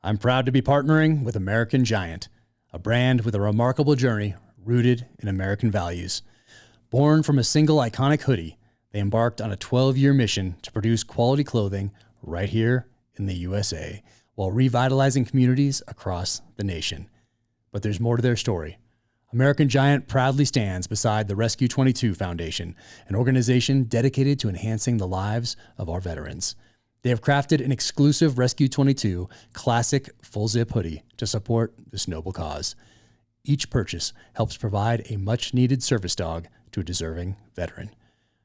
I'm proud to be partnering with American Giant, a brand with a remarkable journey rooted in American values. Born from a single iconic hoodie, they embarked on a 12-year mission to produce quality clothing right here in the USA, while revitalizing communities across the nation. But there's more to their story. American Giant proudly stands beside the Rescue 22 Foundation, an organization dedicated to enhancing the lives of our veterans. They have crafted an exclusive Rescue 22 classic full-zip hoodie to support this noble cause. Each purchase helps provide a much-needed service dog to a deserving veteran.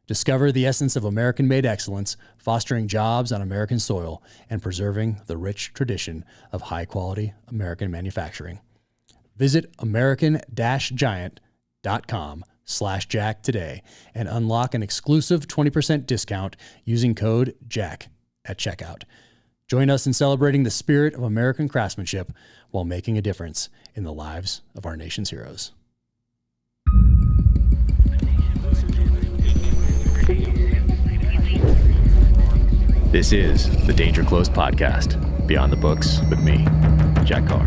Discover the essence of American-made excellence, fostering jobs on American soil and preserving the rich tradition of high-quality American manufacturing. Visit american-giant.com/Jack today and unlock an exclusive 20% discount using code JACK at checkout. Join us in celebrating the spirit of American craftsmanship while making a difference in the lives of our nation's heroes. This is the Danger Close Podcast, Beyond the Books with me, Jack Carr.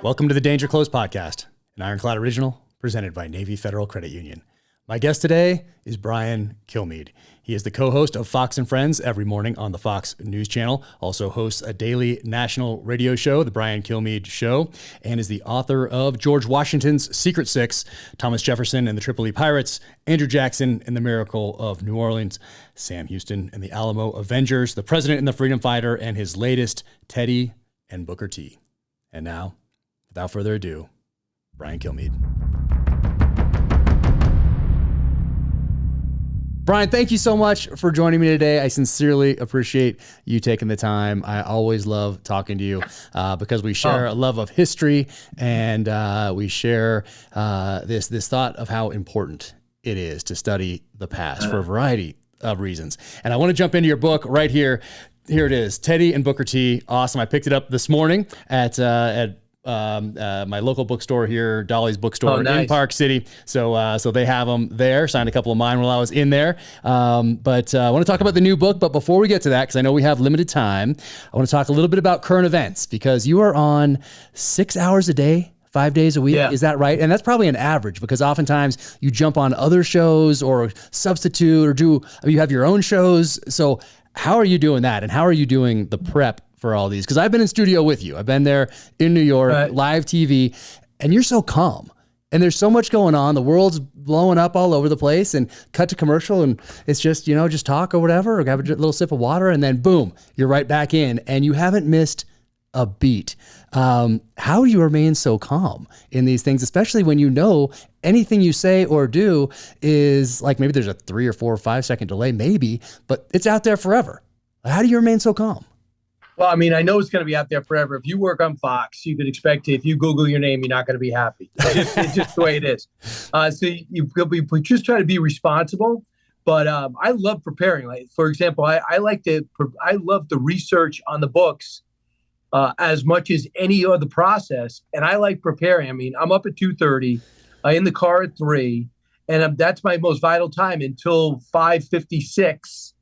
Welcome to the Danger Close Podcast, an Ironclad original presented by Navy Federal Credit Union. My guest today is Brian Kilmeade. He is the co-host of Fox and Friends every morning on the Fox News Channel, also hosts a daily national radio show, The Brian Kilmeade Show, and is the author of George Washington's Secret Six, Thomas Jefferson and the Tripoli Pirates, Andrew Jackson and the Miracle of New Orleans, Sam Houston and the Alamo Avengers, The President and the Freedom Fighter, and his latest, Teddy and Booker T. And now, without further ado, Brian Kilmeade. Brian, thank you so much for joining me today. I sincerely appreciate you taking the time. I always love talking to you because we share a love of history and we share this thought of how important it is to study the past for a variety of reasons. And I want to jump into your book right here. Here it is, Teddy and Booker T. Awesome. I picked it up this morning at my local bookstore here, Dolly's Bookstore in Park City. So they have them there. Signed a couple of mine while I was in there. But I want to talk about the new book. But before we get to that, because I know we have limited time, I want to talk a little bit about current events because you are on 6 hours a day, 5 days a week. Yeah. Is that right? And that's probably an average because oftentimes you jump on other shows or substitute or you have your own shows. So how are you doing that? And how are you doing the prep for all these? Because I've been in studio with you. I've been there in New York, live TV, and you're so calm. And there's so much going on. The world's blowing up all over the place and cut to commercial and it's just, just talk or whatever, or have a little sip of water and then boom, you're right back in and you haven't missed a beat. How do you remain so calm in these things, especially when anything you say or do is like maybe there's a 3 or 4 or 5 second delay, maybe, but it's out there forever. How do you remain so calm? Well, I mean, I know it's going to be out there forever. If you work on Fox, you could expect if you Google your name, you're not going to be happy. It's just the way it is. So you just try to be responsible. But I love preparing. Like, for example, I love the research on the books as much as any other process. And I like preparing. I mean, I'm up at 2:30, in the car at 3, and that's my most vital time until 5:56.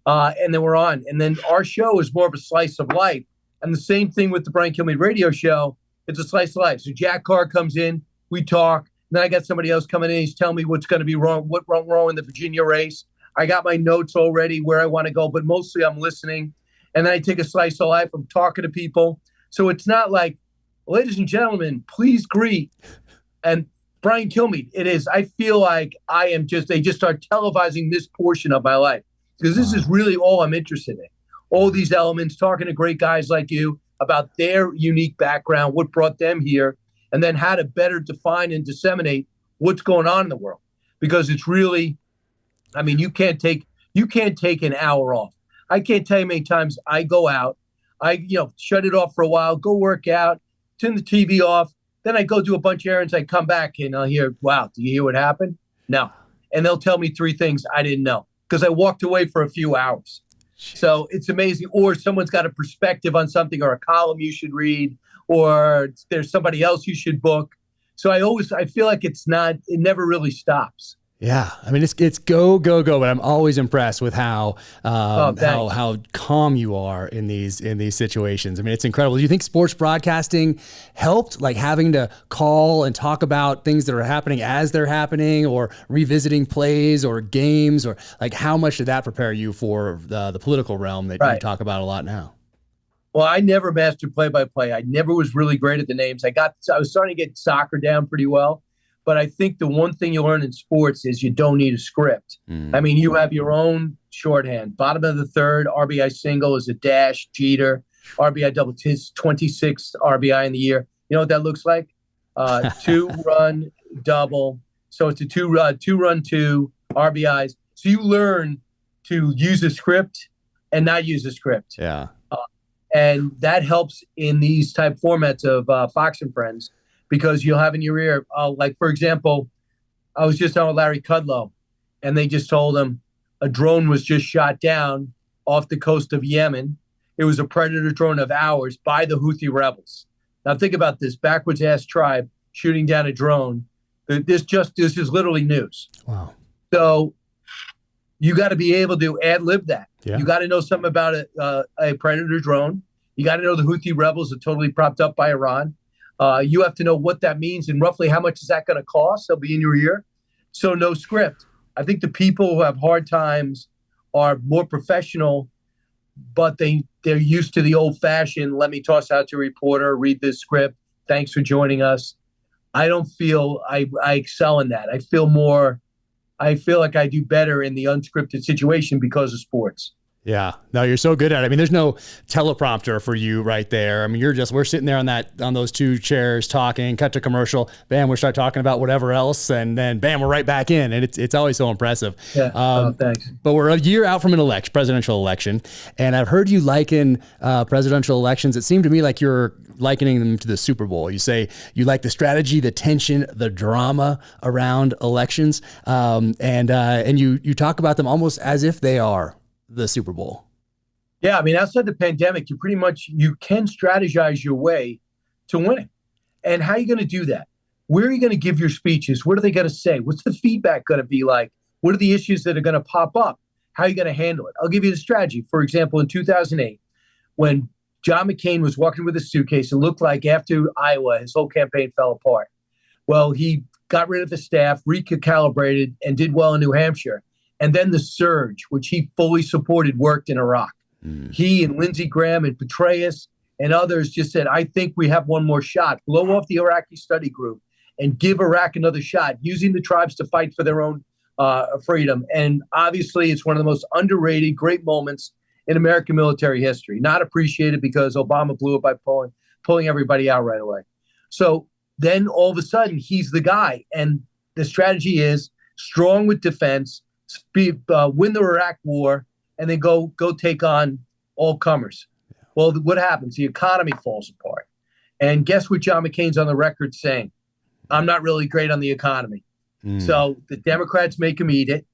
And then we're on. And then our show is more of a slice of life. And the same thing with the Brian Kilmeade radio show. It's a slice of life. So Jack Carr comes in, we talk. And then I got somebody else coming in. He's telling me what's going to be wrong, what went wrong in the Virginia race. I got my notes already where I want to go, but mostly I'm listening. And then I take a slice of life. I'm talking to people. So it's not like, ladies and gentlemen, please greet. And Brian Kilmeade, it is. I feel like they just start televising this portion of my life. Because this is really all I'm interested in. All these elements, talking to great guys like you about their unique background, what brought them here, and then how to better define and disseminate what's going on in the world. Because it's really, I mean, you can't take an hour off. I can't tell you how many times I go out, shut it off for a while, go work out, turn the TV off, then I go do a bunch of errands, I come back and I'll hear, wow, do you hear what happened? No. And they'll tell me 3 things I didn't know. Because I walked away for a few hours. So it's amazing. Or someone's got a perspective on something or a column you should read, or there's somebody else you should book. So I feel like it never really stops. Yeah, I mean it's go go go, but I'm always impressed with how calm you are in these situations. I mean, it's incredible. Do you think sports broadcasting helped, like having to call and talk about things that are happening as they're happening, or revisiting plays or games, or like how much did that prepare you for the political realm that you talk about a lot now? Well, I never mastered play-by-play. I never was really great at the names. I was starting to get soccer down pretty well. But I think the one thing you learn in sports is you don't need a script. I mean, you have your own shorthand. Bottom of the third, RBI single is a dash, Jeter. RBI double, 26th RBI in the year. You know what that looks like? 2-run double. So it's a two-run two RBIs. So you learn to use a script and not use a script. Yeah. And that helps in these type formats of Fox and Friends. Because you'll have in your ear, like, for example, I was just on with Larry Kudlow, and they just told him a drone was just shot down off the coast of Yemen. It was a Predator drone of ours by the Houthi rebels. Now, think about this backwards-ass tribe shooting down a drone. This is literally news. Wow. So you got to be able to ad-lib that. Yeah. You got to know something about a Predator drone. You got to know the Houthi rebels are totally propped up by Iran. You have to know what that means and roughly how much is that going to cost. They'll be in your ear. So no script. I think the people who have hard times are more professional, but they're used to the old fashioned, let me toss out to a reporter, read this script. Thanks for joining us. I don't feel I excel in that. I feel like I do better in the unscripted situation because of sports. Yeah, no, you're so good at it. I mean, there's no teleprompter for you right there. I mean, we're sitting there on those two chairs talking, cut to commercial, bam, we start talking about whatever else, and then bam, we're right back in, and it's always so impressive. Yeah, thanks. But we're a year out from an presidential election, and I've heard you liken presidential elections. It seemed to me like you're likening them to the Super Bowl. You say you like the strategy, the tension, the drama around elections, and you talk about them almost as if they are the Super Bowl. Yeah, I mean, outside the pandemic, you can strategize your way to winning. And how are you going to do that? Where are you going to give your speeches? What are they going to say? What's the feedback going to be like? What are the issues that are going to pop up? How are you going to handle it? I'll give you the strategy. For example, in 2008, when John McCain was walking with a suitcase, it looked like after Iowa, his whole campaign fell apart. Well, he got rid of the staff, recalibrated, and did well in New Hampshire. And then the surge, which he fully supported, worked in Iraq. He and Lindsey Graham and Petraeus and others just said, I think we have one more shot. Blow off the Iraqi study group and give Iraq another shot, using the tribes to fight for their own freedom. And obviously, it's one of the most underrated, great moments in American military history. Not appreciated because Obama blew it by pulling everybody out right away. So then all of a sudden, he's the guy. And the strategy is strong with defense, win the Iraq war, and then go take on all comers. Well, what happens? The economy falls apart. And guess what John McCain's on the record saying? I'm not really great on the economy. So the Democrats make him eat it.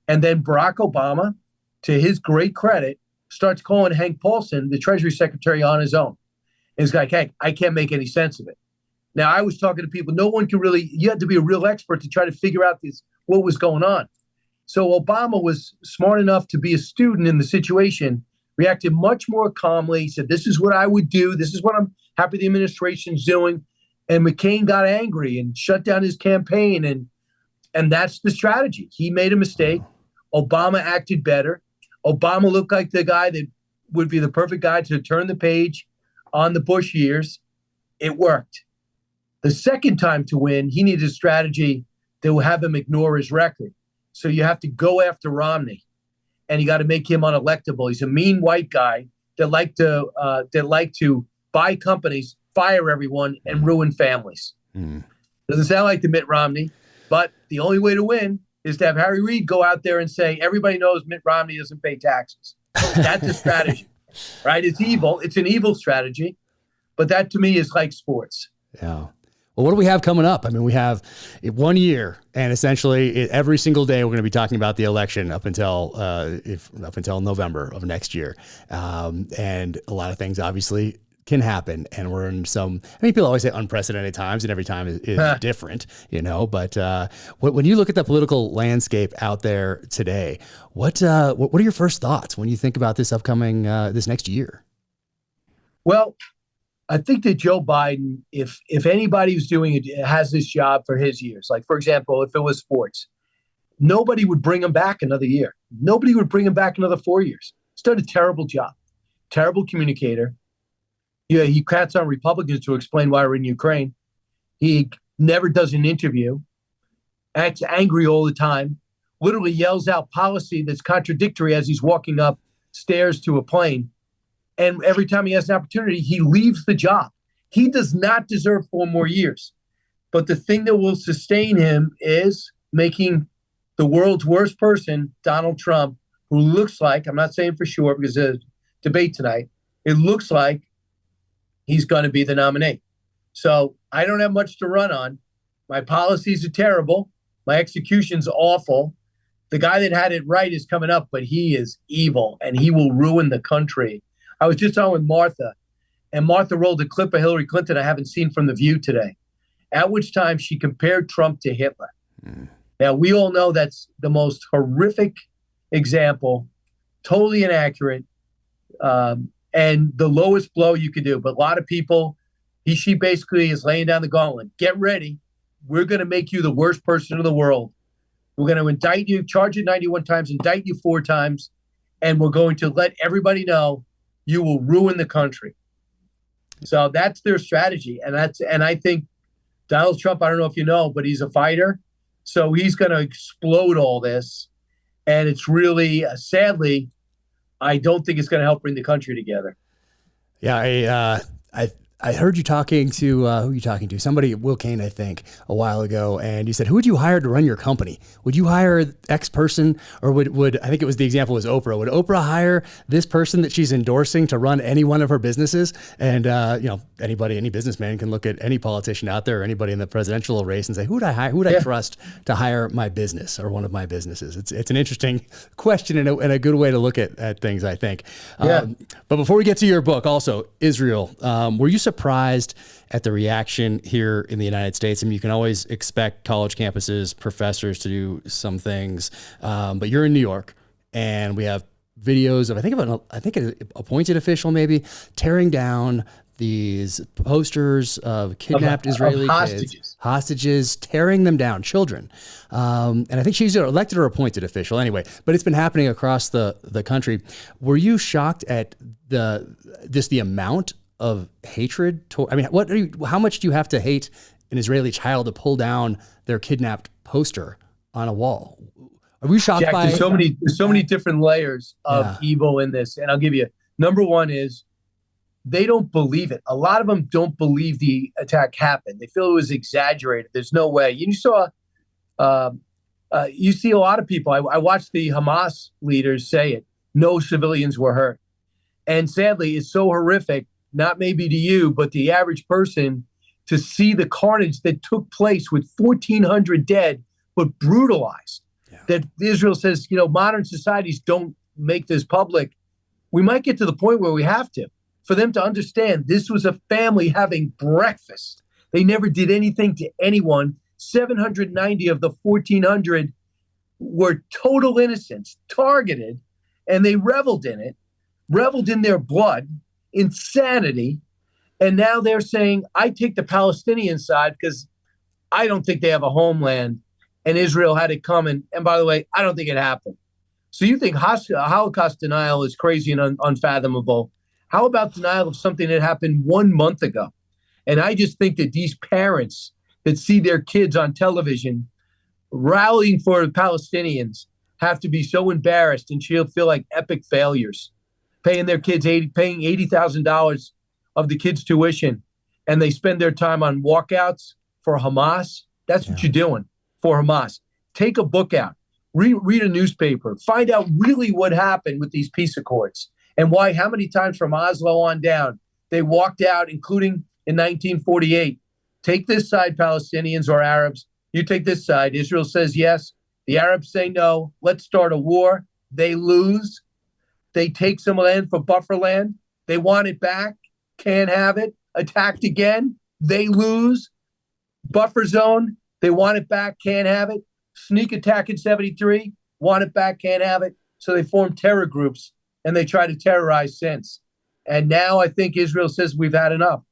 And then Barack Obama, to his great credit, starts calling Hank Paulson, the Treasury Secretary, on his own. And he's like, hey, I can't make any sense of it. Now, I was talking to people. No one can really, you had to be a real expert to try to figure out what was going on. So Obama was smart enough to be a student in the situation, reacted much more calmly, said, this is what I would do. This is what I'm happy the administration's doing. And McCain got angry and shut down his campaign. And that's the strategy. He made a mistake. Obama acted better. Obama looked like the guy that would be the perfect guy to turn the page on the Bush years. It worked. The second time to win, he needed a strategy that would have him ignore his record. So you have to go after Romney, and you got to make him unelectable. He's a mean white guy that like to buy companies, fire everyone, and ruin families. Doesn't sound like the Mitt Romney, but the only way to win is to have Harry Reid go out there and say, everybody knows Mitt Romney doesn't pay taxes. That's a strategy, right? It's evil. It's an evil strategy, but that to me is like sports. Yeah. Well, what do we have coming up? I mean, we have 1 year, and essentially every single day we're going to be talking about the election up until November of next year, and a lot of things obviously can happen. And we're in people always say unprecedented times, and every time is different, but when you look at the political landscape out there today, what are your first thoughts when you think about this upcoming, this next year? Well, I think that Joe Biden, if anybody who's doing it has this job for his years, like, for example, if it was sports, nobody would bring him back another year. Nobody would bring him back another 4 years. He's done a terrible job, terrible communicator. Yeah, he counts on Republicans to explain why we're in Ukraine. He never does an interview, acts angry all the time, literally yells out policy that's contradictory as he's walking up stairs to a plane. And every time he has an opportunity, he leaves the job. He does not deserve 4 more years. But the thing that will sustain him is making the world's worst person, Donald Trump, who looks like, I'm not saying for sure because there's a debate tonight, it looks like he's going to be the nominee. So I don't have much to run on. My policies are terrible. My execution's awful. The guy that had it right is coming up, but he is evil and he will ruin the country. I was just on with Martha, and Martha rolled a clip of Hillary Clinton I haven't seen from The View today, at which time she compared Trump to Hitler. Now, we all know that's the most horrific example, totally inaccurate, and the lowest blow you could do. But a lot of people, she basically is laying down the gauntlet. Get ready. We're going to make you the worst person in the world. We're going to indict you, charge you 91 times, indict you 4 times, and we're going to let everybody know you will ruin the country. So that's their strategy. And I think Donald Trump, I don't know if you know, but he's a fighter. So he's going to explode all this. And it's really, sadly, I don't think it's going to help bring the country together. Yeah, I heard you talking to, who are you talking to? Somebody, Will Kane, I think, a while ago. And you said, who would you hire to run your company? Would you hire X person, or would I think it was the example was Oprah. Would Oprah hire this person that she's endorsing to run any one of her businesses? And, any businessman can look at any politician out there or anybody in the presidential race and say, who would I hire? Who would I trust to hire my business or one of my businesses? It's an interesting question and a good way to look at things, I think. But before we get to your book, also, Israel, were you surprised at the reaction here in the United States? I mean, you can always expect college campuses, professors to do some things, but you're in New York, and we have videos of I think an appointed official maybe tearing down these posters of kidnapped Israeli hostages, tearing them down, children. And I think she's an elected or appointed official anyway, but it's been happening across the country. Were you shocked at the amount of hatred? How much do you have to hate an Israeli child to pull down their kidnapped poster on a wall? Are we shocked, Jack, by there's so many different layers of evil in this, and I'll give you number one is they don't believe it. A lot of them don't believe the attack happened. They feel it was exaggerated. There's no way. You see a lot of people. I watched the Hamas leaders say it. No civilians were hurt, and sadly, it's so horrific. Not maybe to you, but the average person, to see the carnage that took place with 1,400 dead, but brutalized. Yeah. That Israel says, modern societies don't make this public. We might get to the point where we have to, for them to understand this was a family having breakfast. They never did anything to anyone. 790 of the 1,400 were total innocents, targeted, and they reveled in it, reveled in their blood. Insanity. And now they're saying, I take the Palestinian side because I don't think they have a homeland, and Israel had it coming. And by the way, I don't think it happened. So you think Holocaust denial is crazy and unfathomable. How about denial of something that happened 1 month ago? And I just think that these parents that see their kids on television rallying for the Palestinians have to be so embarrassed and feel like epic failures. Paying their kids paying $80,000 of the kids' tuition, and they spend their time on walkouts for Hamas. That's what you're doing for Hamas. Take a book out, read a newspaper, find out really what happened with these peace accords and why. How many times from Oslo on down they walked out, including in 1948. Take this side, Palestinians or Arabs. You take this side. Israel says yes. The Arabs say no. Let's start a war. They lose. They take some land for buffer land. They want it back. can't have it. Attacked again, they lose. Buffer zone, they want it back, can't have it. Sneak attack in 73, want it back, can't have it. So they form terror groups, and they try to terrorize since. And now I think Israel says we've had enough.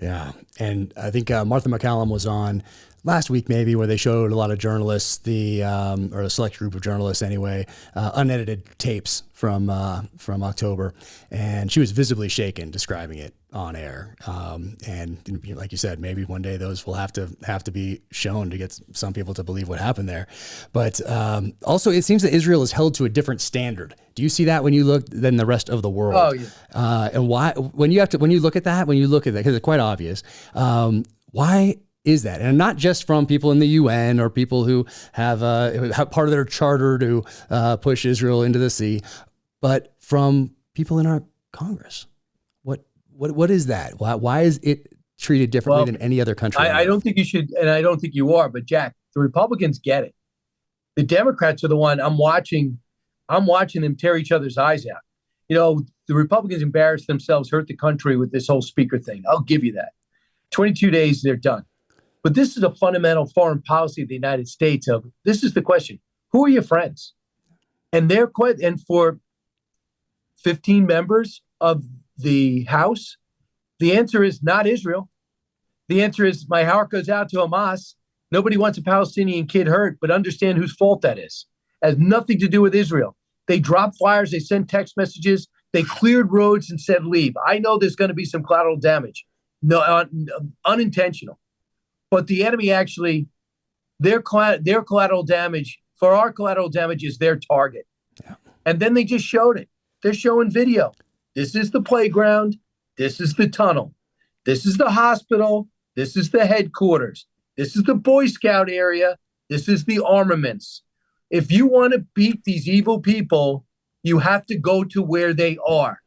Yeah. And I think Martha McCallum was on last week, maybe, where they showed a lot of journalists, or a select group of journalists anyway, unedited tapes from October. And she was visibly shaken describing it on air. And like you said, maybe one day those will have to be shown to get some people to believe what happened there. But also, it seems that Israel is held to a different standard. Do you see that when you look than the rest of the world? Oh, yeah. And why, when you look at that, because it's quite obvious, why is that? And not just from people in the UN or people who have part of their charter to push Israel into the sea, but from people in our Congress. What is that? Why is it treated differently than any other country? I don't think you should, and I don't think you are. But Jack, the Republicans get it. The Democrats are the one I'm watching them tear each other's eyes out. The Republicans embarrassed themselves, hurt the country with this whole speaker thing. I'll give you that. 22 days, they're done. But this is a fundamental foreign policy of the United States. This is the question: who are your friends? And for 15 members of the House, the answer is not Israel. The answer is my heart goes out to Hamas. Nobody wants a Palestinian kid hurt, but understand whose fault that is. It has nothing to do with Israel. They dropped flyers, they sent text messages, they cleared roads and said leave. I know there's going to be some collateral damage, unintentional. But the enemy actually, their collateral damage, for our collateral damage, is their target. Yeah. And then they just showed it. They're showing video. This is the playground. This is the tunnel. This is the hospital. This is the headquarters. This is the Boy Scout area. This is the armaments. If you want to beat these evil people, you have to go to where they are.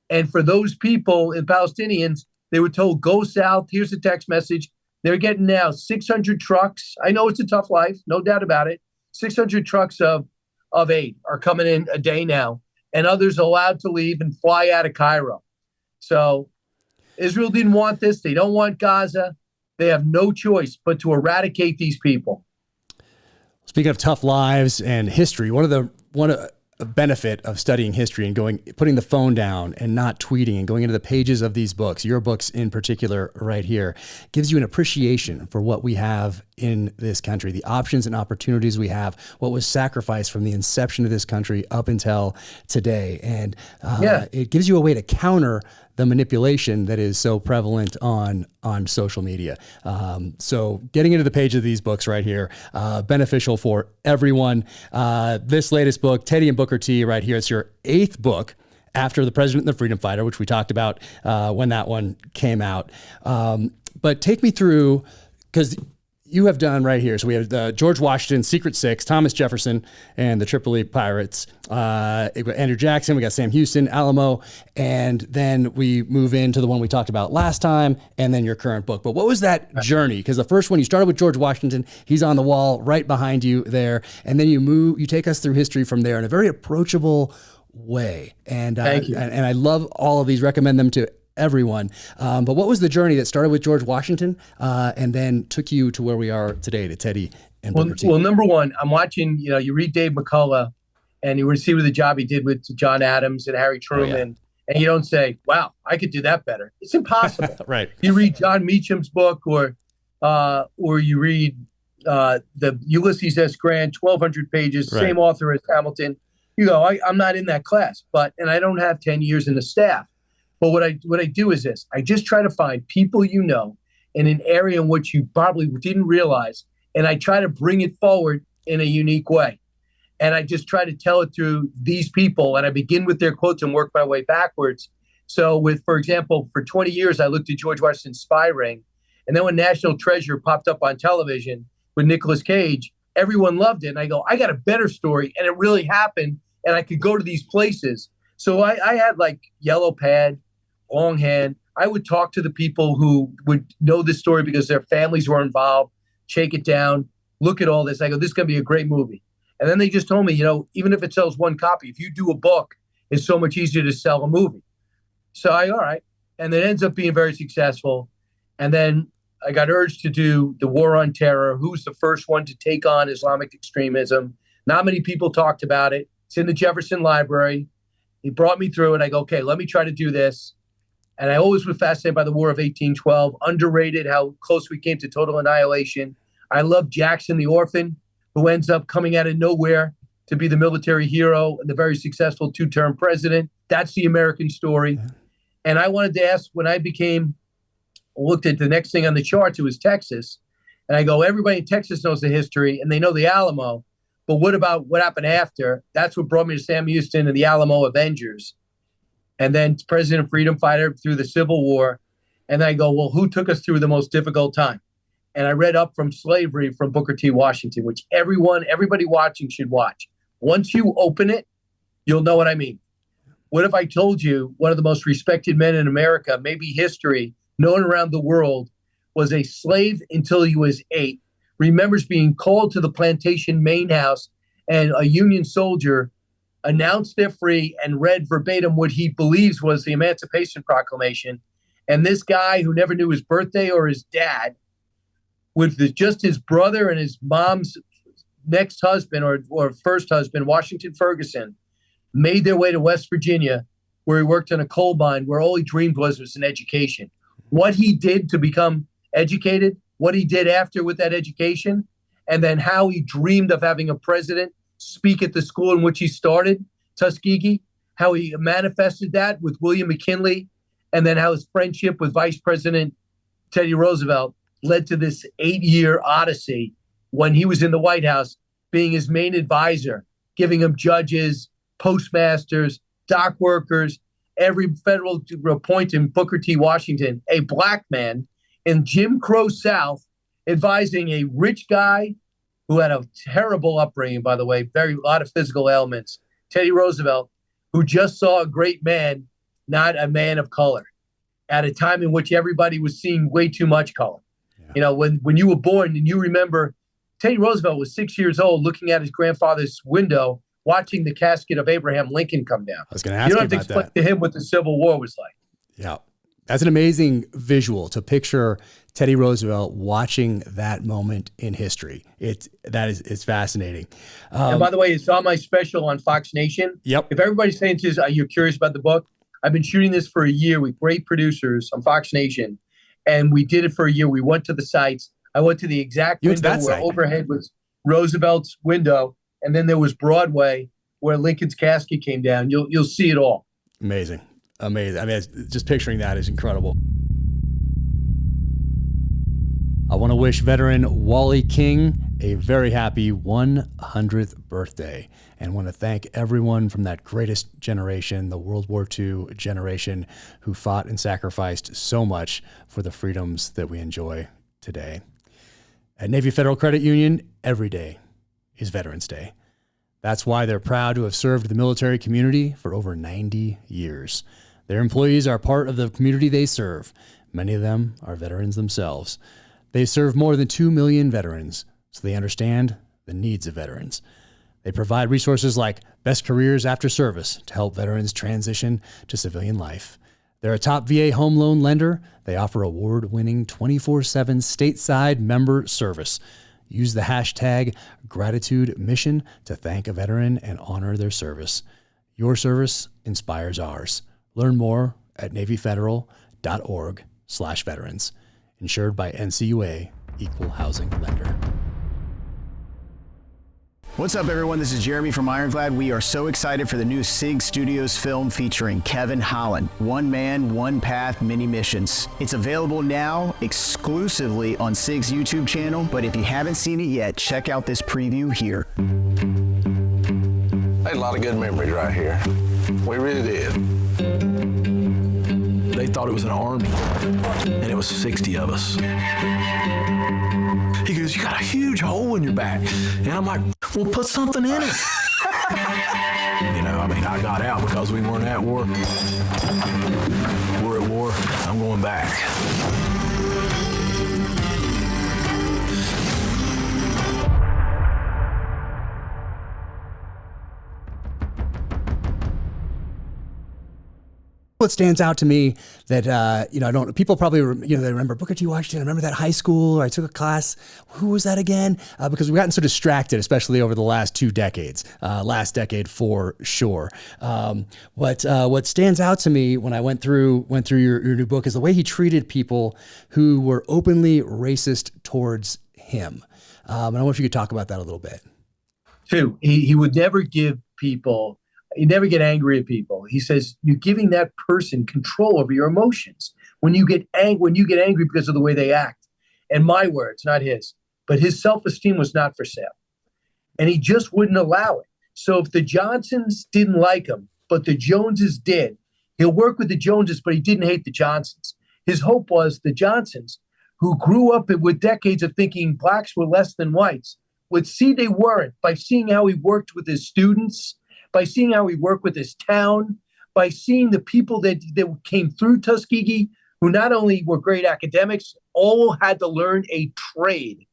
And for those people, the Palestinians, they were told, go south. Here's a text message. They're getting now 600 trucks. I know it's a tough life, no doubt about it. 600 trucks of aid are coming in a day now, and others are allowed to leave and fly out of Cairo. So Israel didn't want this. They don't want Gaza. They have no choice but to eradicate these people. Speaking of tough lives and history, one of the benefit of studying history and putting the phone down and not tweeting and going into the pages of these books, your books in particular right here, gives you an appreciation for what we have in this country, the options and opportunities we have, what was sacrificed from the inception of this country up until today. And it gives you a way to counter the manipulation that is so prevalent on social media. So getting into the page of these books right here, beneficial for everyone. This latest book, Teddy and Booker T, right here, it's your 8th book after The President and the Freedom Fighter, which we talked about when that one came out. But take me through, because you have done right here. So we have George Washington, Secret Six, Thomas Jefferson, and the Tripoli Pirates. Andrew Jackson, we got Sam Houston, Alamo, and then we move into the one we talked about last time, and then your current book. But what was that journey? Because the first one, you started with George Washington. He's on the wall right behind you there, and then you take us through history from there in a very approachable way. And Thank you. And I love all of these. Recommend them to everyone. But what was the journey that started with George Washington and then took you to where we are today, to Teddy and Booker T? Well, number one, I'm watching, you read Dave McCullough and you see what the job he did with John Adams and Harry Truman. And you don't say, wow, I could do that better. It's impossible. Right. You read John Meacham's book or you read the Ulysses S. Grant, 1,200 pages, same author as Hamilton. You go, I'm not in that class, and I don't have 10 years in the staff. But what I do is this: I just try to find people in an area in which you probably didn't realize, and I try to bring it forward in a unique way. And I just try to tell it through these people, and I begin with their quotes and work my way backwards. So for example, for 20 years, I looked at George Washington's spy ring, and then when National Treasure popped up on television with Nicolas Cage, everyone loved it. And I go, I got a better story, and it really happened, and I could go to these places. So I had like yellow pad, longhand. I would talk to the people who would know this story because their families were involved, shake it down, look at all this. I go, this is going to be a great movie. And then they just told me, even if it sells one copy, if you do a book, it's so much easier to sell a movie. So all right. and it ends up being very successful. And then I got urged to do the War on Terror. Who's the first one to take on Islamic extremism? Not many people talked about it. It's in the Jefferson Library. He brought me through it. I go, okay, let me try to do this. And I always was fascinated by the War of 1812, underrated how close we came to total annihilation. I love Jackson the orphan, who ends up coming out of nowhere to be the military hero and the very successful 2-term president. That's the American story. Yeah. And I wanted to ask, when I looked at the next thing on the charts, it was Texas. And I go, everybody in Texas knows the history and they know the Alamo. But what about what happened after? That's what brought me to Sam Houston and the Alamo Avengers. And then President Freedom Fighter through the Civil War. And I go, well, who took us through the most difficult time? And I read Up From Slavery from Booker T. Washington, which everybody watching should watch. Once you open it, you'll know what I mean. What if I told you one of the most respected men in America, maybe history, known around the world, was a slave until he was 8, remembers being called to the plantation main house, and a Union soldier announced they're free and read verbatim what he believes was the Emancipation Proclamation. And this guy who never knew his birthday or his dad, with just his brother and his mom's next husband or first husband, Washington Ferguson, made their way to West Virginia, where he worked in a coal mine, where all he dreamed was an education. What he did to become educated, what he did after with that education, and then how he dreamed of having a president speak at the school in which he started, Tuskegee, how he manifested that with William McKinley, and then how his friendship with Vice President Teddy Roosevelt led to this 8-year odyssey when he was in the White House, being his main advisor, giving him judges, postmasters, dock workers, every federal appointment, Booker T. Washington, a black man in Jim Crow South, advising a rich guy who had a terrible upbringing, by the way, a lot of physical ailments, Teddy Roosevelt, who just saw a great man, not a man of color, at a time in which everybody was seeing way too much color. Yeah. You know, when you were born, and you remember Teddy Roosevelt was 6 years old looking at his grandfather's window, watching the casket of Abraham Lincoln come down. I was going to ask you you don't have to explain to him what the Civil War was like. Yeah. That's an amazing visual to picture Teddy Roosevelt watching that moment in history. It's fascinating. And by the way, it's on my special on Fox Nation. Yep. If everybody's saying to us, are you curious about the book? I've been shooting this for a year with great producers on Fox Nation, and we did it for a year. We went to the sites. I went to the exact window where overhead was Roosevelt's window, and then there was Broadway where Lincoln's casket came down. You'll see it all. Amazing. I mean, just picturing that is incredible. I want to wish veteran Wally King a very happy 100th birthday, and want to thank everyone from that greatest generation, the World War II generation, who fought and sacrificed so much for the freedoms that we enjoy today. At Navy Federal Credit Union, every day is Veterans Day. That's why they're proud to have served the military community for over 90 years. Their employees are part of the community they serve. Many of them are veterans themselves. They serve more than 2 million veterans, so they understand the needs of veterans. They provide resources like Best Careers After Service to help veterans transition to civilian life. They're a top VA home loan lender. They offer award-winning 24/7 stateside member service. Use the hashtag #GratitudeMission to thank a veteran and honor their service. Your service inspires ours. Learn more at NavyFederal.org/veterans. Insured by NCUA, Equal Housing Lender. What's up, everyone? This is Jeremy from Ironclad. We are so excited for the new SIG Studios film featuring Kevin Holland, One Man, One Path, Many Missions. It's available now exclusively on SIG's YouTube channel, but if you haven't seen it yet, check out this preview here. I had a lot of good memories right here. We really did. They thought it was an army, and it was 60 of us. He goes, "You got a huge hole in your back." And I'm like, "Well, put something in it." I got out because we weren't at war. We're at war. I'm going back. What stands out to me that, I don't, people probably, they remember Booker T. Washington. I remember that high school, I took a class. Who was that again? Because we've gotten so distracted, especially over the last 2 decades, last decade for sure. What stands out to me when I went through your new book is the way he treated people who were openly racist towards him. And I wonder if you could talk about that a little bit. Two, he would never give people, he'd never get angry at people. He says, you're giving that person control over your emotions. When you get angry because of the way they act. And my words, not his, but his self-esteem was not for sale. And he just wouldn't allow it. So if the Johnsons didn't like him, but the Joneses did, he'll work with the Joneses, but he didn't hate the Johnsons. His hope was the Johnsons, who grew up with decades of thinking blacks were less than whites, would see they weren't by seeing how he worked with his students, by seeing how he worked with his town, by seeing the people that came through Tuskegee, who not only were great academics, all had to learn a trade.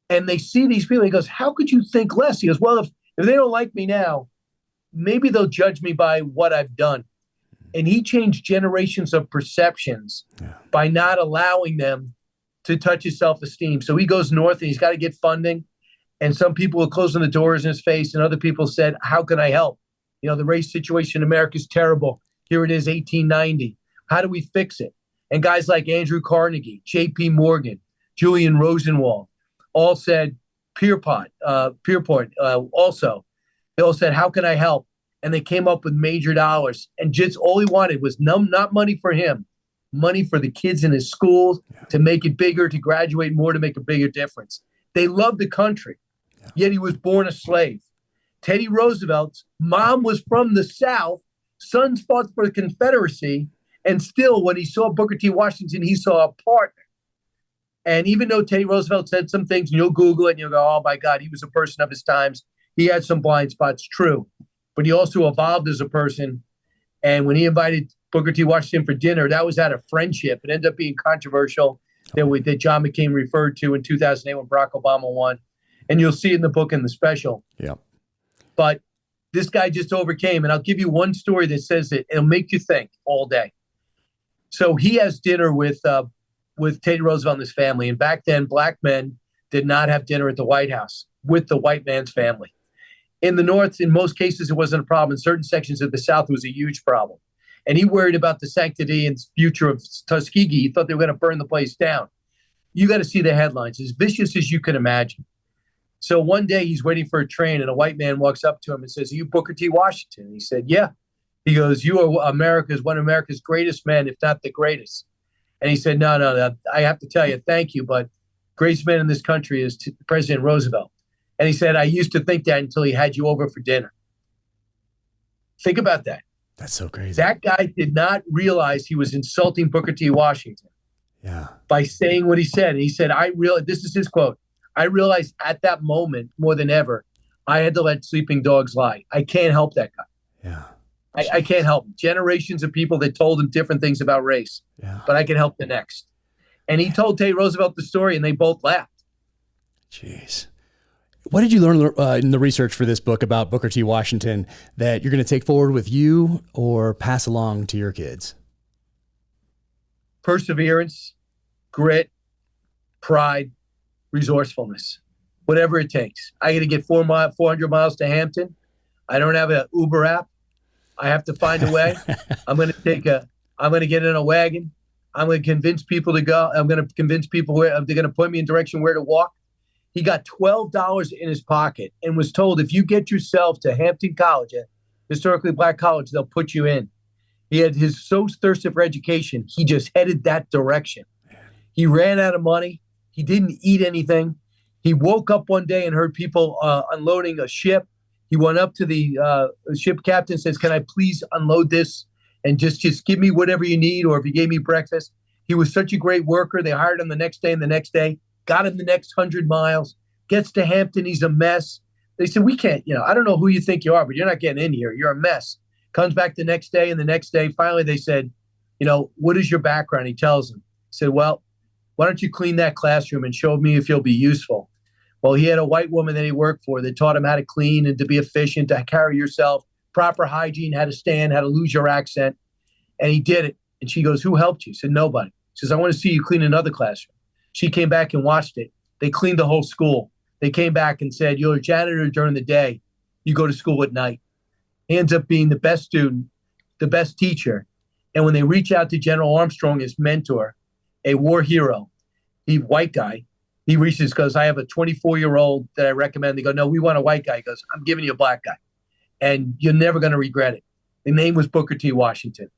And they see these people, he goes, how could you think less? He goes, well, if they don't like me now, maybe they'll judge me by what I've done. And he changed generations of perceptions by not allowing them to touch his self-esteem. So he goes north and he's got to get funding. And some people were closing the doors in his face, and other people said, how can I help? The race situation in America is terrible. Here it is, 1890. How do we fix it? And guys like Andrew Carnegie, J.P. Morgan, Julian Rosenwald, all said, Pierpont, also. They all said, how can I help? And they came up with major dollars. And just all he wanted was not money for him, money for the kids in his schools to make it bigger, to graduate more, to make a bigger difference. They loved the country. Yet he was born a slave. Teddy Roosevelt's mom was from the South. Sons fought for the Confederacy. And still, when he saw Booker T. Washington, he saw a partner. And even though Teddy Roosevelt said some things, you'll Google it and you'll go, oh, my God, he was a person of his times. He had some blind spots, true. But he also evolved as a person. And when he invited Booker T. Washington for dinner, that was out of friendship. It ended up being controversial that John McCain referred to in 2008 when Barack Obama won. And you'll see it in the book and the special. Yeah. But this guy just overcame. And I'll give you one story that says it. It'll make you think all day. So he has dinner with Teddy Roosevelt and his family. And back then, black men did not have dinner at the White House with the white man's family. In the North, in most cases, it wasn't a problem. In certain sections of the South, it was a huge problem. And he worried about the sanctity and future of Tuskegee. He thought they were going to burn the place down. You got to see the headlines, as vicious as you can imagine. So one day he's waiting for a train and a white man walks up to him and says, are you Booker T. Washington? And he said, yeah. He goes, you are one of America's greatest men, if not the greatest. And he said, no, I have to tell you, thank you, but greatest man in this country is President Roosevelt. And he said, I used to think that until he had you over for dinner. Think about that. That's so crazy. That guy did not realize he was insulting Booker T. Washington by saying what he said. And he said, this is his quote, I realized at that moment more than ever, I had to let sleeping dogs lie. I can't help that guy. Yeah. I can't help him. Generations of people that told him different things about race, but I can help the next. And he told Teddy Roosevelt the story and they both laughed. Jeez. What did you learn in the research for this book about Booker T. Washington that you're going to take forward with you or pass along to your kids? Perseverance, grit, pride, resourcefulness, whatever it takes. I got to get 400 miles to Hampton. I don't have an Uber app. I have to find a way. I'm going to get in a wagon. I'm going to convince people to go. I'm going to convince people where they're going to point me in direction where to walk. He got $12 in his pocket and was told, if you get yourself to Hampton College, a historically black college, they'll put you in. He had his so thirsty for education. He just headed that direction. He ran out of money. He didn't eat anything. He woke up one day and heard people unloading a ship. He went up to the ship captain and says, can I please unload this and just give me whatever you need, or if you gave me breakfast. He was such a great worker. They hired him the next day and the next day, got him the next 100 miles, gets to Hampton. He's a mess. They said, we can't, I don't know who you think you are, but you're not getting in here. You're a mess. Comes back the next day and the next day. Finally, they said, what is your background? He tells them. He said, well, why don't you clean that classroom and show me if you'll be useful? Well, he had a white woman that he worked for that taught him how to clean and to be efficient, to carry yourself, proper hygiene, how to stand, how to lose your accent. And he did it. And she goes, who helped you? He said, nobody. She says, I want to see you clean another classroom. She came back and watched it. They cleaned the whole school. They came back and said, you're a janitor during the day. You go to school at night. He ends up being the best student, the best teacher. And when they reach out to General Armstrong, his mentor, a war hero, white guy, he reaches, goes, I have a 24-year-old that I recommend. They go, no, we want a white guy. He goes, I'm giving you a black guy. And you're never going to regret it. The name was Booker T. Washington.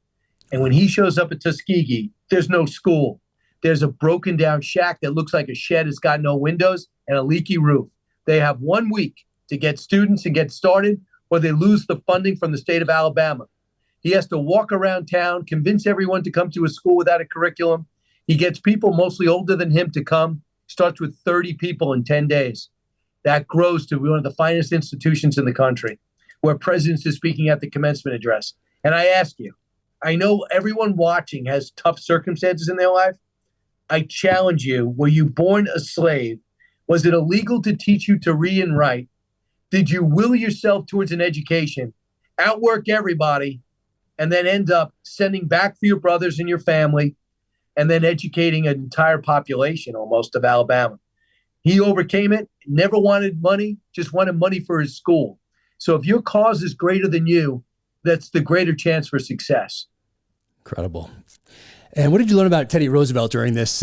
And when he shows up at Tuskegee, there's no school. There's a broken down shack that looks like a shed. It's got no windows and a leaky roof. They have 1 week to get students and get started, or they lose the funding from the state of Alabama. He has to walk around town, convince everyone to come to a school without a curriculum. He gets people mostly older than him to come, starts with 30 people in 10 days. That grows to one of the finest institutions in the country, where presidents is speaking at the commencement address. And I ask you, I know everyone watching has tough circumstances in their life. I challenge you, were you born a slave? Was it illegal to teach you to read and write? Did you will yourself towards an education, outwork everybody, and then end up sending back for your brothers and your family, and then educating an entire population almost of Alabama? He overcame it, never wanted money, just wanted money for his school. So if your cause is greater than you, that's the greater chance for success. Incredible. And what did you learn about Teddy Roosevelt during this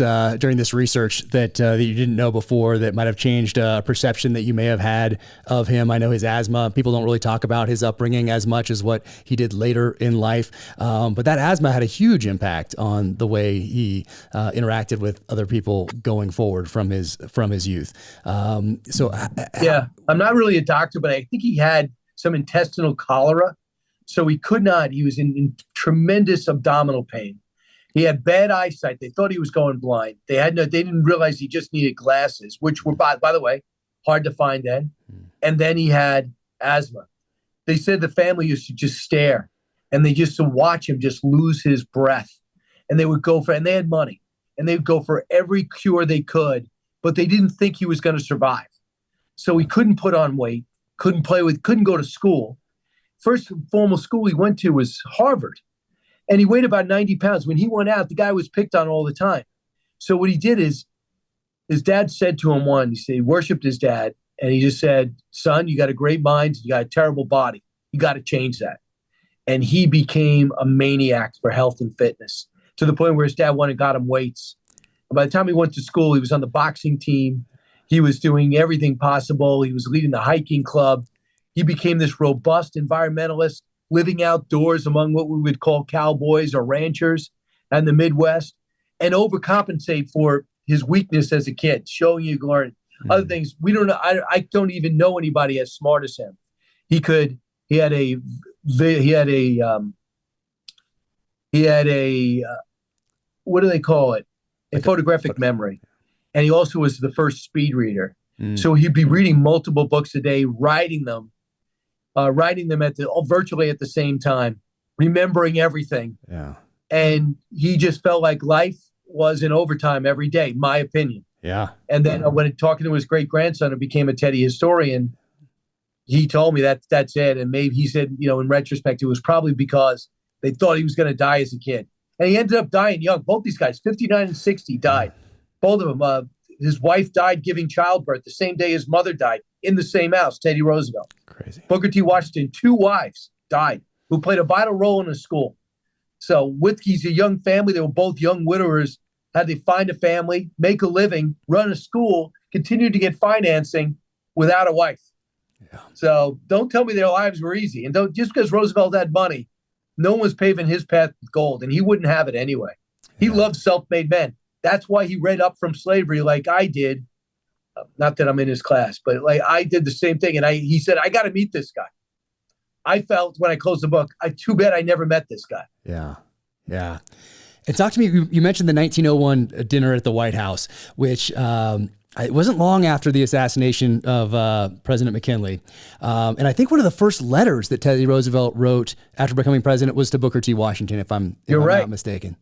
research that you didn't know before that might have changed a perception that you may have had of him? I know his asthma. People don't really talk about his upbringing as much as what he did later in life. But that asthma had a huge impact on the way he interacted with other people going forward from his youth. Yeah, I'm not really a doctor, but I think he had some intestinal cholera. So he was in tremendous abdominal pain. He had bad eyesight. They thought he was going blind. They didn't realize he just needed glasses, which were, by the way, hard to find then. And then he had asthma. They said the family used to just stare, and they used to watch him just lose his breath. And they would and they had money, and they would go for every cure they could, but they didn't think he was going to survive. So he couldn't put on weight, couldn't go to school. First formal school he went to was Harvard. And he weighed about 90 pounds. When he went out, the guy was picked on all the time. So what he did is, his dad said to him he worshipped his dad. And he just said, son, you got a great mind. You got a terrible body. You got to change that. And he became a maniac for health and fitness, to the point where his dad went and got him weights. And by the time he went to school, he was on the boxing team. He was doing everything possible. He was leading the hiking club. He became this robust environmentalist, living outdoors among what we would call cowboys or ranchers in the Midwest, and overcompensate for his weakness as a kid, showing you learn other things. We don't know. I don't even know anybody as smart as him. He had a what do they call it? A photographic memory. And he also was the first speed reader. So he'd be reading multiple books a day, writing them virtually at the same time, remembering everything. Yeah. And he just felt like life was in overtime every day, my opinion. Yeah. And then when talking to his great grandson, who became a Teddy historian, he told me that's it. And maybe he said, in retrospect, it was probably because they thought he was going to die as a kid. And he ended up dying young. Both these guys, 59 and 60, died. Both of them. His wife died giving childbirth the same day his mother died in the same house, Teddy Roosevelt. Crazy. Booker T. Washington, 2 wives died, who played a vital role in his school. So he's a young family. They were both young widowers. Had to find a family, make a living, run a school, continue to get financing without a wife. Yeah. So don't tell me their lives were easy. And just because Roosevelt had money, no one was paving his path with gold, and he wouldn't have it anyway. He loved self-made men. That's why he read up from slavery like I did. Not that I'm in his class, but like I did the same thing. And he said, I got to meet this guy. I felt when I closed the book, too bad I never met this guy. Yeah. Yeah. And talk to me, you mentioned the 1901 dinner at the White House, which it wasn't long after the assassination of President McKinley. And I think one of the first letters that Teddy Roosevelt wrote after becoming president was to Booker T. Washington, if I'm not mistaken.